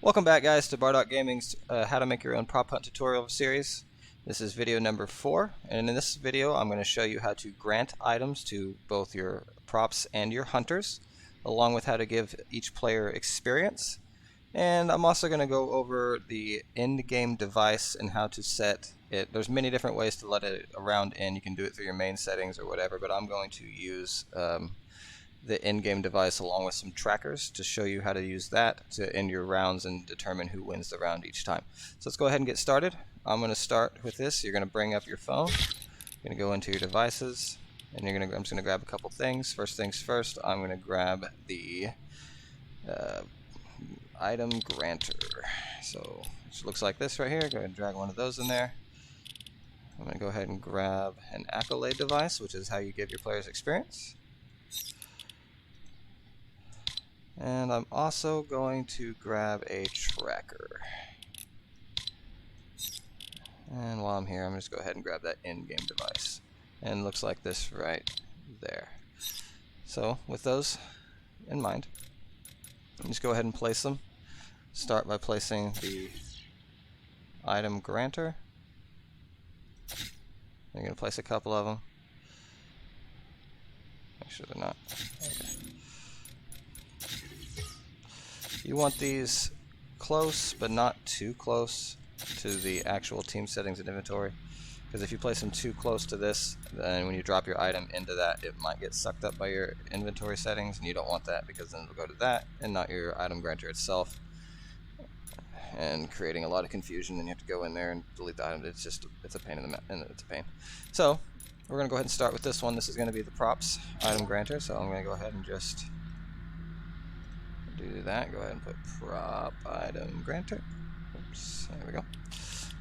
Welcome back, guys, to Bardock Gaming's How to Make Your Own Prop Hunt tutorial series. This is video number 4, and in this video I'm going to show you how to grant items to both your props and your hunters, along with how to give each player experience. And I'm also going to go over the end-game device and how to set it. There's many different ways to let it around in. You can do it through your main settings or whatever, but I'm going to use the in-game device along with some trackers to show you how to use that to end your rounds and determine who wins the round each time. So let's go ahead and get started. I'm going to start with this. You're going to bring up your phone. You're going to go into your devices, and I'm just going to grab a couple things. First things first, I'm going to grab the item granter. So it looks like this right here. Go ahead and drag one of those in there. I'm going to go ahead and grab an accolade device, which is how you give your players experience. And I'm also going to grab a tracker. And while I'm here, I'm just go ahead and grab that in-game device. And it looks like this right there. So with those in mind, just go ahead and place them. Start by placing the item granter. You're going to place a couple of them. Make sure they're not. Okay. You want these close, but not too close to the actual team settings and inventory, because if you place them too close to this, then when you drop your item into that, it might get sucked up by your inventory settings, and you don't want that, because then it'll go to that and not your item granter itself, and creating a lot of confusion. Then you have to go in there and delete the item. It's a pain in the it's a pain. So we're gonna go ahead and start with this one. This is gonna be the props item granter. So I'm gonna go ahead and just do that. Go ahead and put prop item granter. Oops, there we go.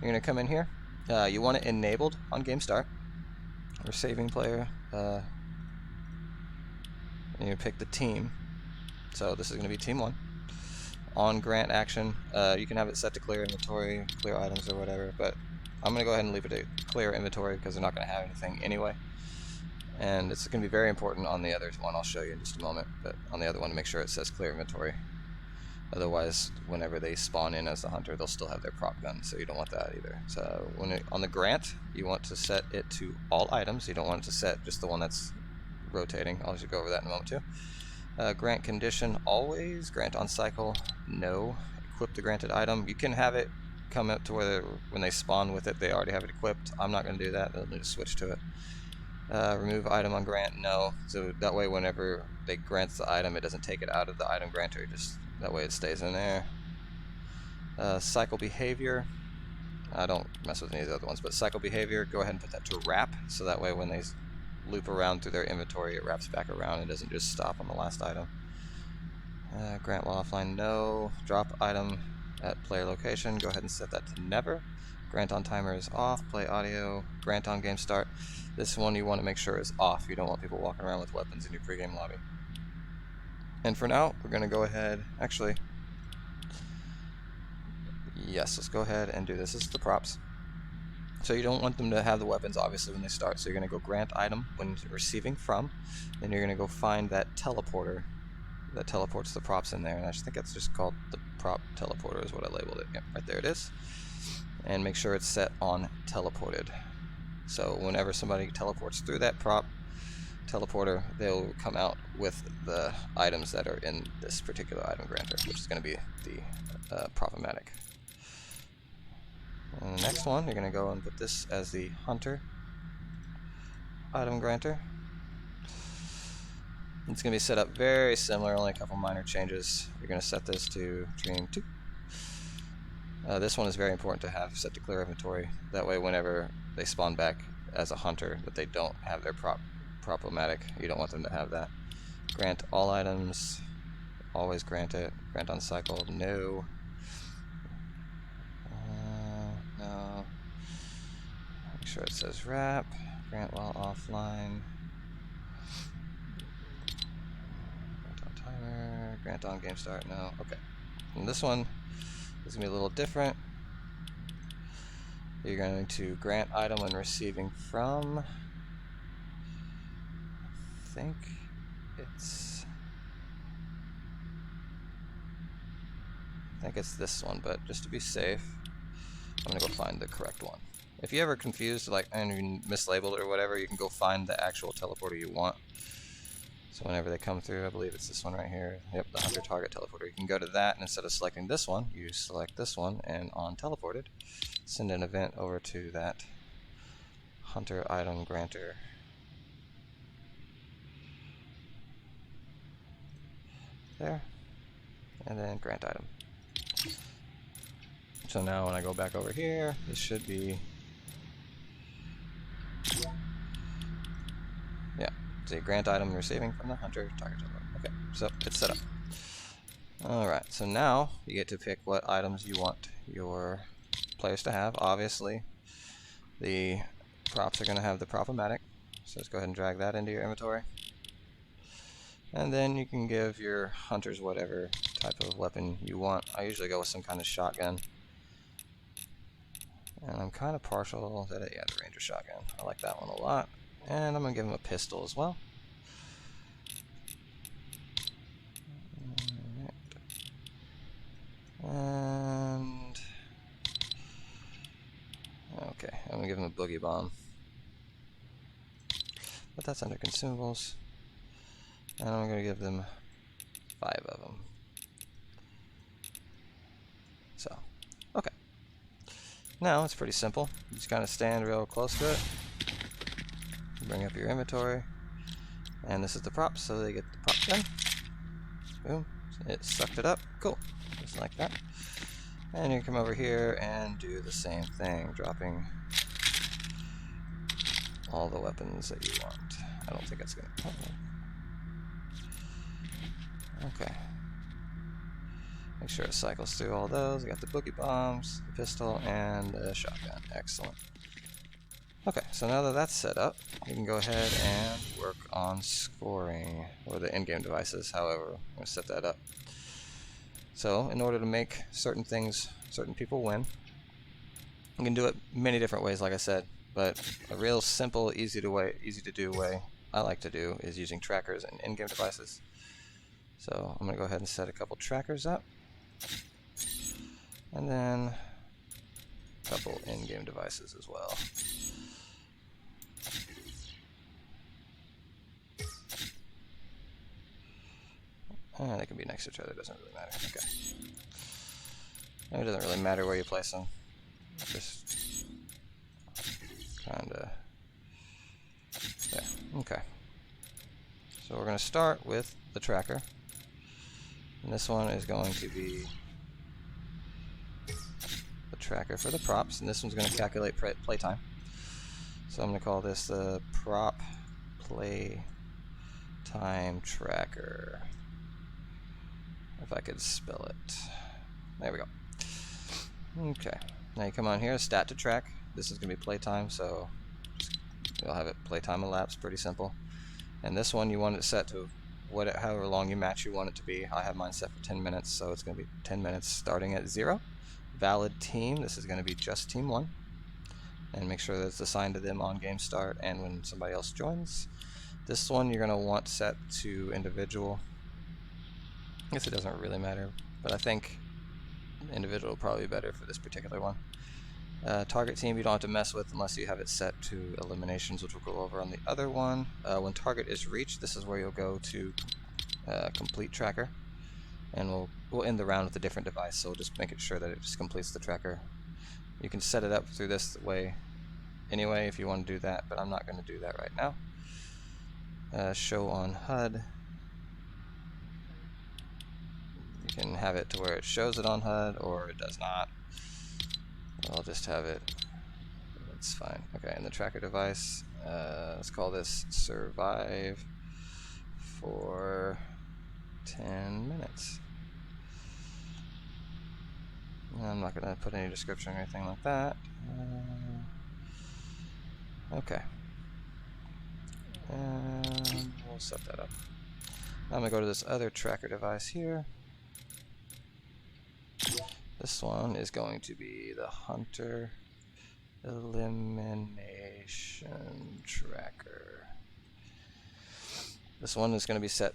You're going to come in here. You want it enabled on game start. Receiving player. And you pick the team. So this is going to be team 1. On grant action, you can have it set to clear inventory, clear items, or whatever. But I'm going to go ahead and leave it to clear inventory because they're not going to have anything anyway. And it's going to be very important on the other one. I'll show you in just a moment, but on the other one, make sure it says clear inventory. Otherwise, whenever they spawn in as the hunter, they'll still have their prop gun, so you don't want that either. So on the grant, you want to set it to all items. You don't want it to set just the one that's rotating. I'll just go over that in a moment too. Grant condition, always. Grant on cycle, no. Equip the granted item. You can have it come up to where when they spawn with it, they already have it equipped. I'm not going to do that. They'll need to switch to it. Remove item on grant, no. So that way whenever they grant the item, it doesn't take it out of the item granter, just that way it stays in there. Cycle behavior, I don't mess with any of the other ones, but cycle behavior, go ahead and put that to wrap, so that way when they loop around through their inventory, it wraps back around. It doesn't just stop on the last item. Grant while offline, no. Drop item at player location, go ahead and set that to never. Grant on timer is off. Play audio. Grant on game start. This one you want to make sure is off. You don't want people walking around with weapons in your pregame lobby. And for now, we're going to go ahead. Actually, yes, let's go ahead and do this. This is the props. So you don't want them to have the weapons, obviously, when they start. So you're going to go grant item when receiving from. Then you're going to go find that teleporter that teleports the props in there. And I think that's just called the prop teleporter is what I labeled it. Yep, right there it is. And make sure it's set on teleported. So whenever somebody teleports through that prop teleporter, they'll come out with the items that are in this particular item granter, which is going to be the prop-o-matic. And the next one, you're going to go and put this as the hunter item granter. It's going to be set up very similar, only a couple minor changes. You're going to set this to dream 2. This one is very important to have set to clear inventory. That way whenever they spawn back as a hunter, that they don't have their prop-o-matic. You don't want them to have that. Grant all items. Always grant it. Grant on cycle. No. No. Make sure it says wrap. Grant while offline. Grant on timer. Grant on game start. No. Okay. And this one is going to be a little different. You're going to grant item when receiving from. I think it's I think it's this one, but just to be safe, I'm gonna go find the correct one. If you ever confused, like, and you mislabeled it or whatever, you can go find the actual teleporter you want. So whenever they come through, I believe it's this one right here. Yep, the hunter target teleporter. You can go to that, and instead of selecting this one, you select this one, and on teleported, send an event over to that hunter item granter. There, and then grant item. So now when I go back over here, this should be, yeah, see, grant item receiving from the hunter target teleporter. Okay, so it's set up. Alright, so now you get to pick what items you want your players to have. Obviously, the props are going to have the prop-o-matic, so let's go ahead and drag that into your inventory. And then you can give your hunters whatever type of weapon you want. I usually go with some kind of shotgun. And I'm kind of partial to the Ranger shotgun. I like that one a lot. And I'm going to give him a pistol as well. And okay, I'm going to give him a boogie bomb. But that's under consumables. And I'm going to give them 5 of them. So, okay. Now it's pretty simple. You just kind of stand real close to it. Bring up your inventory. And this is the prop, so they get the prop gun. Boom. It sucked it up. Cool. Just like that. And you come over here and do the same thing, dropping all the weapons that you want. I don't think it's going to... Okay. Make sure it cycles through all those. We got the boogie bombs, the pistol, and the shotgun. Excellent. Okay, so now that that's set up, we can go ahead and work on scoring, or the in-game devices, however, I'm going to set that up. So, in order to make certain things, certain people win, you can do it many different ways, like I said, but a real simple, easy to do way I like to do is using trackers and in-game devices. So, I'm going to go ahead and set a couple trackers up, and then a couple in-game devices as well. They can be next to each other, doesn't really matter. Okay. It doesn't really matter where you place them. Just kinda there. Okay. So we're gonna start with the tracker. And this one is going to be the tracker for the props, and this one's gonna calculate playtime. So I'm gonna call this the prop play time tracker. If I could spell it. There we go. Okay. Now you come on here, stat to track. This is going to be playtime, so you'll have it playtime elapsed, pretty simple. And this one you want it set to however long you match you want it to be. I have mine set for 10 minutes, so it's going to be 10 minutes starting at 0. Valid team, this is going to be just team 1. And make sure that it's assigned to them on game start and when somebody else joins. This one you're going to want set to individual. I guess it doesn't really matter, but I think individual will probably be better for this particular one. Target team you don't have to mess with unless you have it set to eliminations, which we'll go over on the other one. When target is reached, this is where you'll go to complete tracker, and we'll end the round with a different device, so we'll just make it sure that it just completes the tracker. You can set it up through this way anyway if you want to do that, but I'm not going to do that right now. Show on HUD. You can have it to where it shows it on HUD or it does not. I'll just have it. It's fine. Okay, and the tracker device, let's call this survive for 10 minutes. I'm not going to put any description or anything like that. Okay. And we'll set that up. Now I'm going to go to this other tracker device here. This one is going to be the hunter elimination tracker. This one is going to be set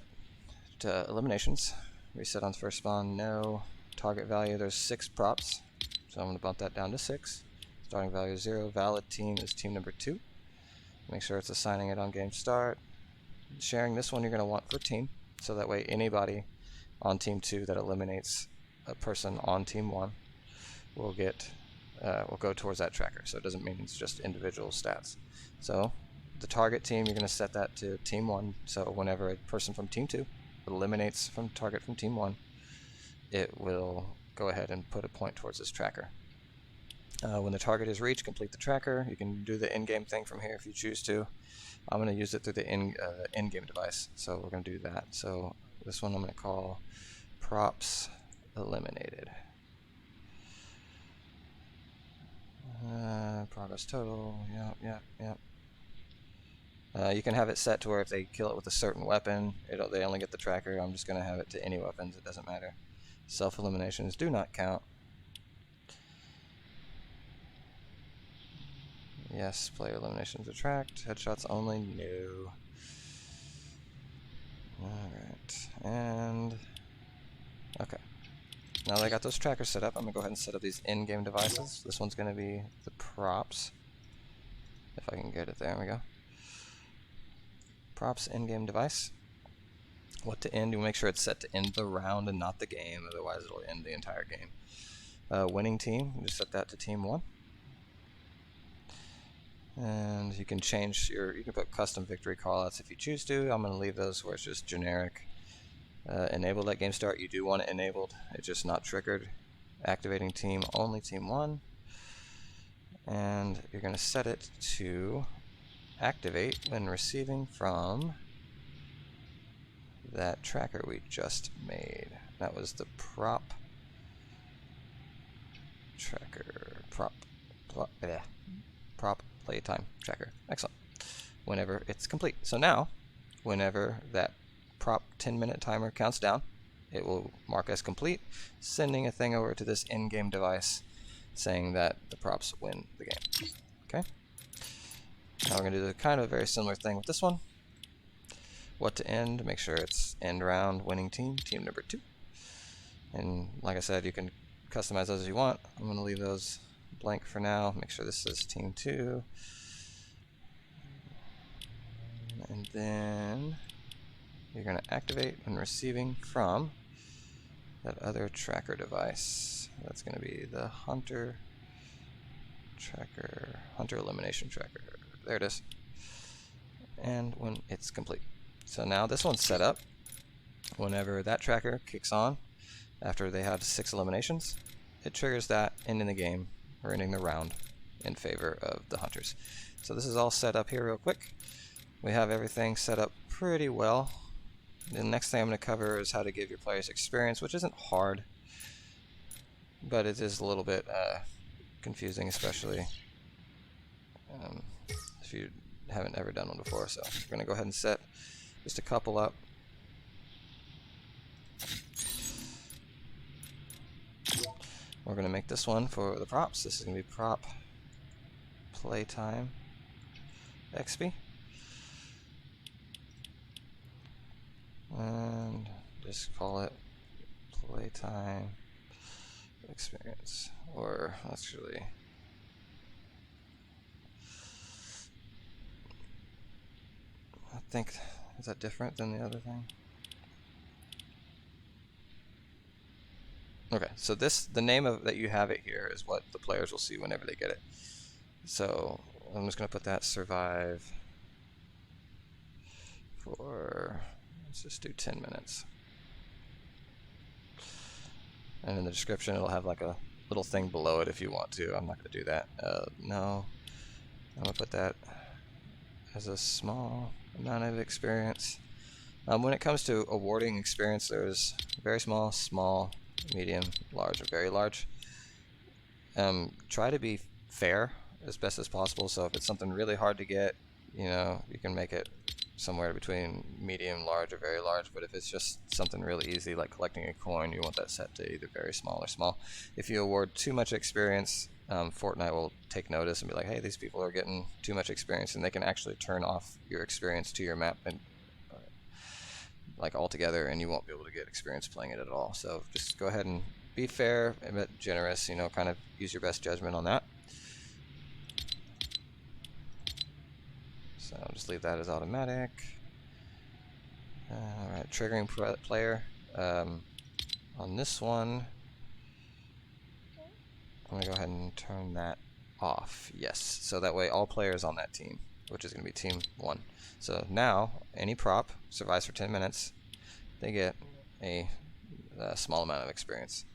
to eliminations. Reset on first spawn, no. target value, there's 6 props, so I'm going to bump that down to 6. Starting value is 0. Valid team is team number 2. Make sure it's assigning it on game start. Sharing this one you're going to want for team, so that way anybody on team 2 that eliminates a person on team 1 will get will go towards that tracker. So it doesn't mean it's just individual stats. So the target team, you're going to set that to team 1. So whenever a person from team 2 eliminates from target from team 1, it will go ahead and put a point towards this tracker. When the target is reached, complete the tracker. You can do the in-game thing from here if you choose to. I'm going to use it through the in-game device, so we're going to do that. So this one I'm going to call props eliminated. Progress total, yep. You can have it set to where if they kill it with a certain weapon, they only get the tracker. I'm just going to have it to any weapons, it doesn't matter. Self-eliminations do not count. Yes, player eliminations attract. Headshots only, no. Alright, and okay. Now that I got those trackers set up, I'm going to go ahead and set up these in-game devices. This one's going to be the props. If I can get it, there we go. Props in-game device. What to end, you make sure it's set to end the round and not the game, otherwise it'll end the entire game. Winning team, you just set that to team 1. And you can change you can put custom victory callouts if you choose to. I'm going to leave those where it's just generic. Enabled at game start, you do want it enabled, it's just not triggered. Activating team, only team 1. And you're going to set it to activate when receiving from that tracker we just made. That was the prop tracker, prop playtime tracker. Excellent. Whenever it's complete. So now, whenever that prop 10-minute timer counts down, it will mark as complete, sending a thing over to this in-game device saying that the props win the game. Okay. Now we're going to do the kind of very similar thing with this one. What to end, make sure it's end round, winning team, team number 2. And like I said, you can customize those as you want. I'm going to leave those blank for now. Make sure this is team 2. And then you're going to activate when receiving from that other tracker device. That's going to be the hunter tracker, hunter elimination tracker. There it is. And when it's complete. So now this one's set up. Whenever that tracker kicks on, after they have 6 eliminations, it triggers that, ending the game, or ending the round, in favor of the hunters. So this is all set up here real quick. We have everything set up pretty well. The next thing I'm going to cover is how to give your players experience, which isn't hard, but it is a little bit confusing, especially if you haven't ever done one before. So we're going to go ahead and set just a couple up. We're going to make this one for the props. This is going to be prop playtime XP. And just call it playtime experience. Or actually, I think, is that different than the other thing? Okay, so the name of that you have it here is what the players will see whenever they get it. So I'm just going to put that survive for, let's just do 10 minutes. And in the description it'll have like a little thing below it if you want to. I'm not going to do that. No, I'm going to put that as a small amount of experience. When it comes to awarding experience, there's very small, small, medium, large, or very large. Try to be fair as best as possible. So if it's something really hard to get, you know, you can make it somewhere between medium, large, or very large. But if it's just something really easy like collecting a coin, you want that set to either very small or small. If you award too much experience, Fortnite will take notice and be like, hey, these people are getting too much experience, and they can actually turn off your experience to your map and like altogether, and you won't be able to get experience playing it at all. So just go ahead and be fair but generous, you know, kind of use your best judgment on that. So I'll just leave that as automatic. Alright, triggering player. On this one, I'm going to go ahead and turn that off. Yes, so that way all players on that team, which is going to be team 1. So now, any prop survives for 10 minutes, they get a small amount of experience.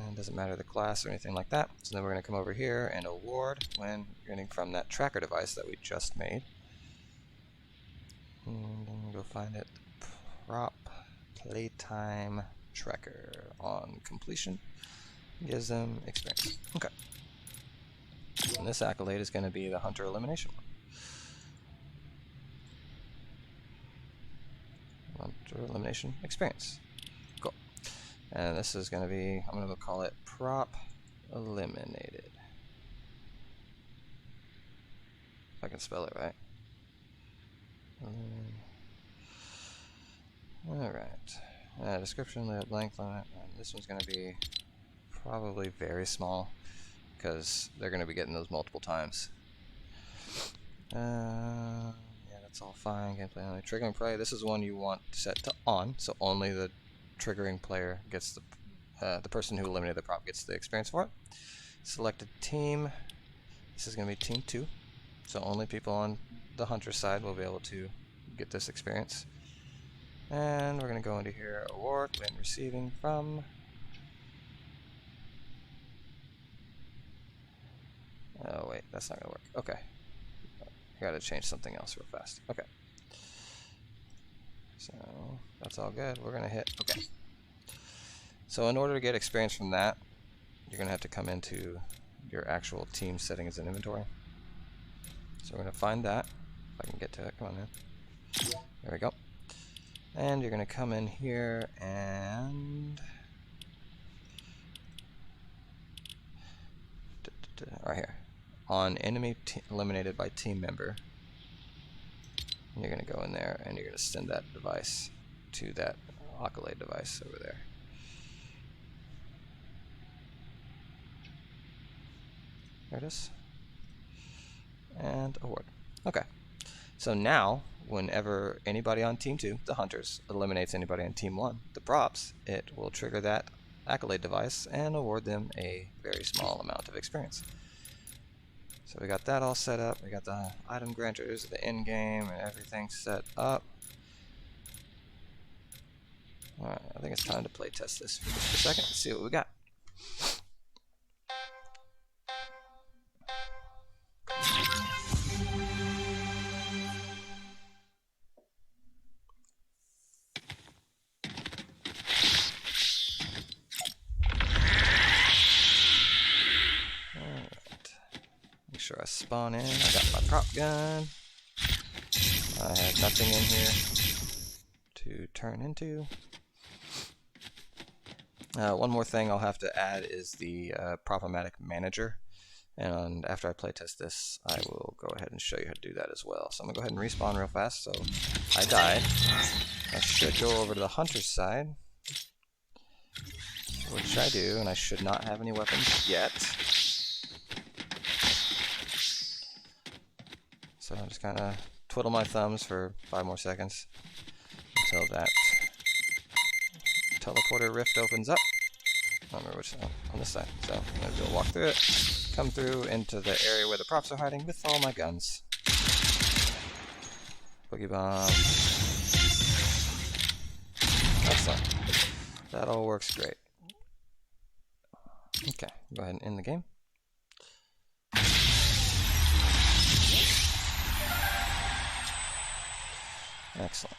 And doesn't matter the class or anything like that. So then we're going to come over here and award when you're getting from that tracker device that we just made. And then we'll go find it. Prop playtime tracker on completion gives them experience. Okay. And this accolade is going to be the hunter elimination one. Hunter elimination experience. Cool. And this is going to be, I'm going to call it prop eliminated. If I can spell it right. Alright. Description, layout, blank limit. This one's going to be probably very small because they're going to be getting those multiple times. Yeah, that's all fine. Gameplay only. Triggering player. This is one you want set to on, so only the triggering player gets the person who eliminated the prop gets the experience for it. Selected team. This is going to be team 2, so only people on the hunter side will be able to get this experience. And we're going to go into here, award when receiving from. Oh wait, that's not going to work. Okay. I got to change something else real fast. Okay. So that's all good. We're going to hit OK. So in order to get experience from that, you're going to have to come into your actual team settings and inventory. So we're going to find that. If I can get to it. Come on, man. There we go. And you're going to come in here and right here on enemy eliminated by team member. You're going to go in there and you're going to send that device to that accolade device over there. There it is. And award. Okay. So now, whenever anybody on Team 2, the hunters, eliminates anybody on Team 1, the props, it will trigger that accolade device and award them a very small amount of experience. So we got that all set up. We got the item granters, the end game, and everything set up. Alright, I think it's time to play test this for just a second and see what we got. Make sure I spawn in. I got my prop gun. I have nothing in here to turn into. One more thing I'll have to add is the Prop-O-Matic manager. And after I playtest this, I will go ahead and show you how to do that as well. So I'm going to go ahead and respawn real fast. So I died. I should go over to the hunter's side, which I do, and I should not have any weapons yet. So I'm just kind of twiddle my thumbs for 5 more seconds until that teleporter rift opens up. I don't remember which side, on this side. So I'm going to do a walk through it, come through into the area where the props are hiding with all my guns. Boogie bomb. Excellent. That all works great. Okay, go ahead and end the game. Excellent.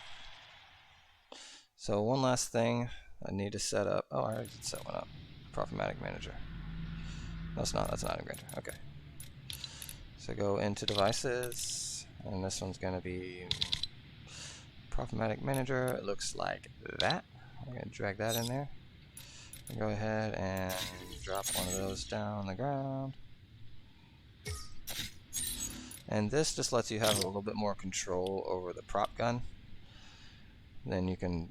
So one last thing I need to set up. Oh, I already did set one up. Prop-O-Matic manager. No, it's not. That's not a granter. Okay. So go into devices, and this one's going to be Prop-O-Matic manager. It looks like that. I'm going to drag that in there. And go ahead and drop one of those down on the ground. And this just lets you have a little bit more control over the prop gun. Then you can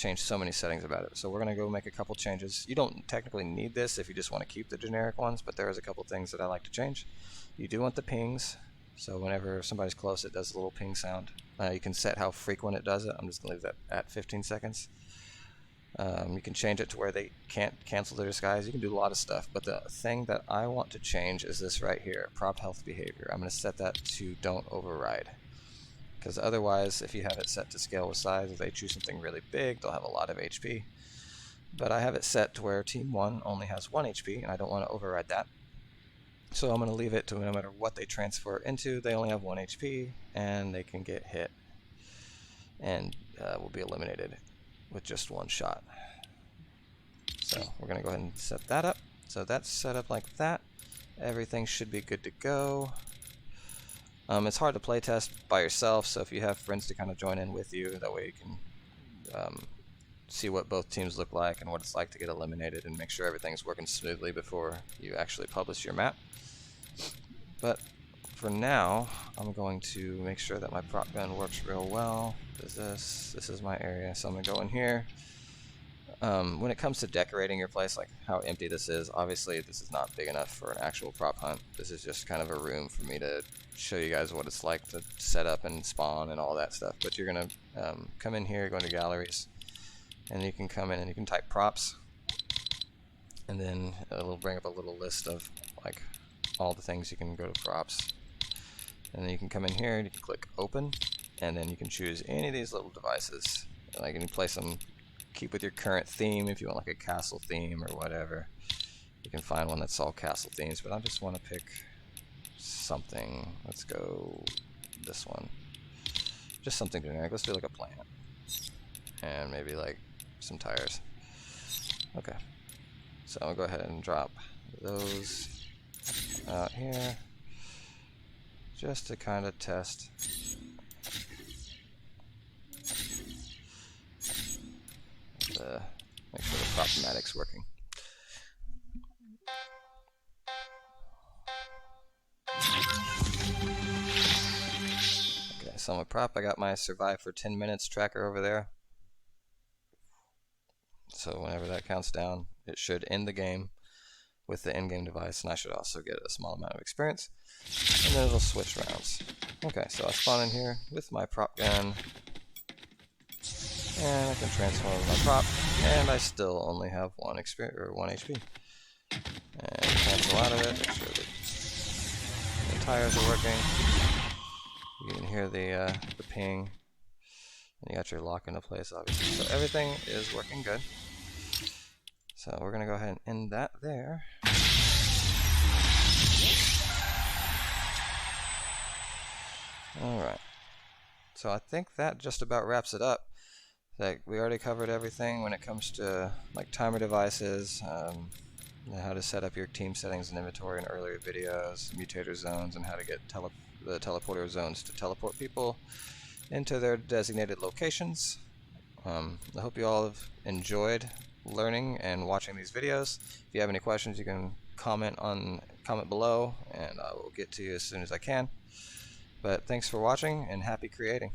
change so many settings about it. So we're going to go make a couple changes. You don't technically need this if you just want to keep the generic ones, but there's a couple things that I like to change. You do want the pings, so whenever somebody's close it does a little ping sound. You can set how frequent it does it. I'm just going to leave that at 15 seconds. You can change it to where they can't cancel their disguise. You can do a lot of stuff, but the thing that I want to change is this right here, prop health behavior. I'm going to set that to don't override, because otherwise if you have it set to scale with size, if they choose something really big, they'll have a lot of HP. But I have it set to where team 1 only has 1 HP, and I don't want to override that. So I'm going to leave it to no matter what they transfer into, they only have 1 HP, and they can get hit and will be eliminated with just 1 shot. So we're going to go ahead and set that up. So that's set up like that. Everything should be good to go. It's hard to play test by yourself, so if you have friends to kind of join in with you, that way you can see what both teams look like and what it's like to get eliminated, and make sure everything's working smoothly before you actually publish your map. But for now, I'm going to make sure that my prop gun works real well. This is my area, so I'm going to go in here. When it comes to decorating your place, like how empty this is, obviously this is not big enough for an actual prop hunt. This is just kind of a room for me to show you guys what it's like to set up and spawn and all that stuff. But you're going to come in here, go into galleries, and you can come in and you can type props, and then it'll bring up a little list of like all the things you can go to props. And then you can come in here and you can click open, and then you can choose any of these little devices. Like, you can place them, keep with your current theme if you want like a castle theme or whatever. You can find one that's all castle themes, but I just want to pick something. Let's go this one. Just something generic. Let's do like a plant. And maybe like some tires. Okay. So I'll go ahead and drop those out here just to kind of test. Make sure the Prop-O-Matic's working. Okay, so on my prop, I got my survive for 10 minutes tracker over there. So whenever that counts down, it should end the game with the in-game device, and I should also get a small amount of experience. And then it'll switch rounds. Okay, so I spawn in here with my prop gun, and I can transform my prop, and I still only have 1 experience or 1 HP. And cancel out of it. Make sure that the tires are working. You can hear the ping. And you got your lock into place, obviously. So everything is working good. So we're gonna go ahead and end that there. Alright. So I think that just about wraps it up. Like, we already covered everything when it comes to like timer devices, how to set up your team settings and inventory in earlier videos, mutator zones, and how to get the teleporter zones to teleport people into their designated locations. I hope you all have enjoyed learning and watching these videos. If you have any questions, you can comment below, and I will get to you as soon as I can. But thanks for watching, and happy creating.